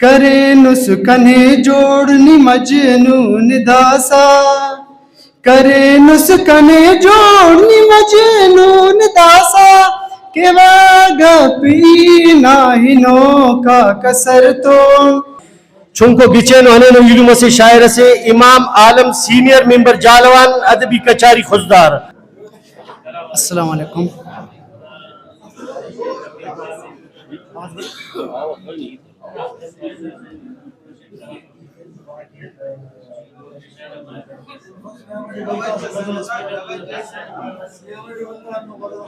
کرے نسکنے جوڑنی مجنون داسا کرے نسکنے جوڑنی مجنون داسا کہ واگا پینا ہنو کا کسر تو چونکو گچینو ہنینو علوم سے شاعر سے امام عالم سینئر ممبر جالوان ادبی کچاری خزدار. السلام علیکم.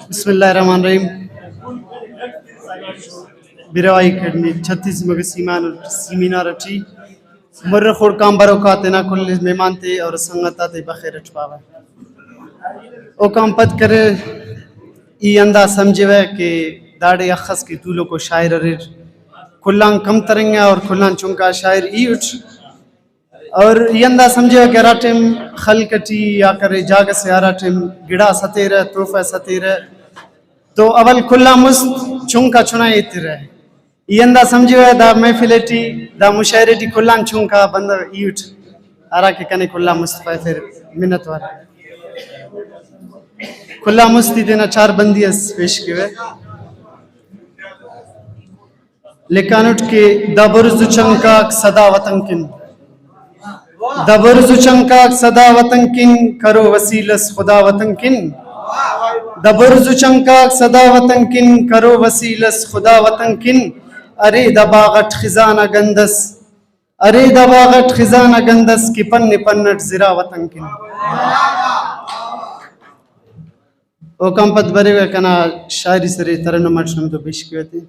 بسم اللہ الرحمن الرحیم. برائی کڑنی 36 مگا سیمینار اٹھی مرخور کام بروکات نا کل مہمان تے اور سنگتا تے بخیر اٹھ پاوا او کام پت کرے ای اندہ سمجھے ہوئے کہ داڑے اخص کی طولوں کو شاعر ریر کلان کم ترنگا اور کلان چونکا شاعر ای اٹھ اور ای اندہ سمجھے ہوئے کہ راٹم خلقٹی یا کرے جاگ سے راٹم گڑا ستیرہ توفہ ستیرہ تو اول کلا مست چونکا چنائے تیر ہے ای اندہ سمجھے ہوئے دا محفلٹی دا مشاعرٹی کلان چونکا بندہ ای اٹھ آرا کے کنے کلا مصطفیٰ پھر منت وارا کلا مستی دینا 4 بندی اس پیش کیوے لیکن اٹھ کے دبرز چنکاک صدا وطن کن دبرز چنکاک صدا وطن کن کرو وسیلس خدا وطن کن دبرز چنکاک صدا وطن کن کرو وسیلس خدا وطن کن ارے دباغٹ خزانہ گندس ارے دباغٹ خزانہ گندس کی پن پنٹ زرا وطن کن او کم پت برے ہوئے کنا شاعری سرے ترنم اٹھنم تو پیش کیوے تھے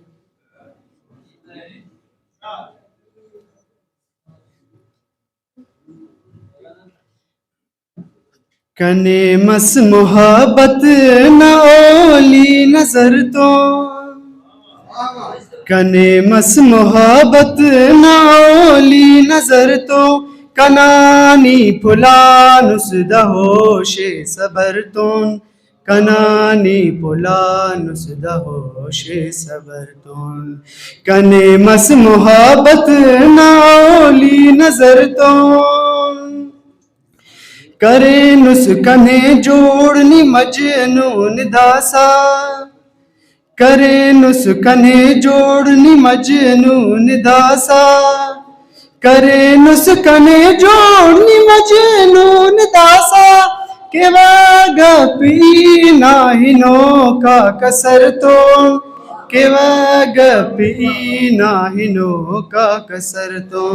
کنے مس محبت نہ اولی نظر تو کنے مس محبت نہ اولی نظر تو کنانی پلانس دہوش صبر تون کنانی پلانس دہوش صبر تون کنے مس محبت نہ اولی نظر تون کرے نسکنے جوڑنی مجنون داسا کرے نسکنے جوڑنی مجنون داسا کرے نسکنے جوڑنی مجنون داسا کہ واگا پینا ہنو کا کسر تو کہ واگا پینا ہنو کا کسر تو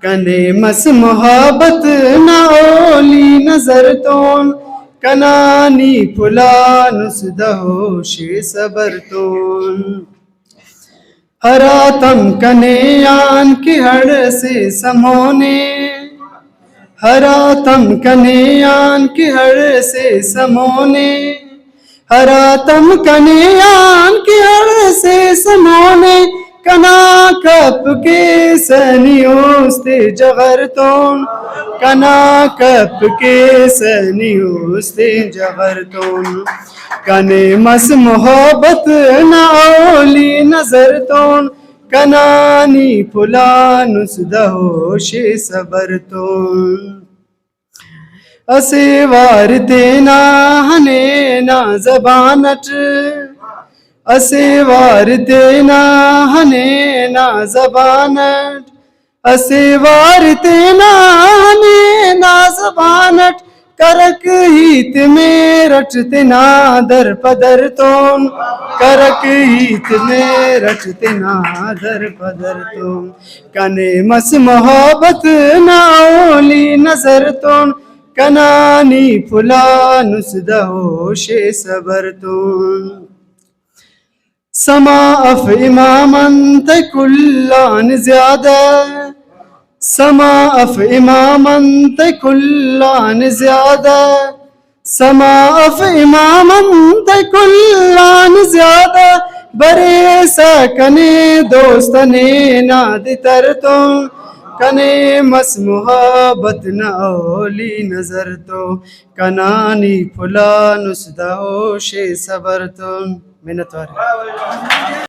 کنے مس محبت نہ اولی نظر تون کنانی پلانس دہوش صبر تون ہراتم کنے آن کی ہڑ سے سمونے ہراتم کنے آن کی ہڑ سے سمونے ہراتم کنے آن کی ہڑ سے سمونے کنا کپ کے سنیوستے جغر تون کنا کپ کے سنیوستے جغر تون کنے مس محبت نہ اولی نظر تون کنانی پلانس دہوش صبر تون اسے وارتے نا ہنے نا زبانٹ اسے وارتے نا ہنے نا زبانٹ اسے وارتے نا ہنے نا زبانٹ کرک ہیت میں رٹتے نا در پدر تون کرک ہیت میں رٹتے نا در پدر تون کنے مس محبت نہ اولی نظر تون کنانی پلانس دہوش صبر تون سما اف امامن کلان زیادہ سما اف امامن کلان زیادہ سما اف امامن کلان زیادہ برے سکنے دوستنے ناد تر تون کنے مس محبت نہ اولی نظر تو کنانی پلانس دہوش صبر تون. منت واری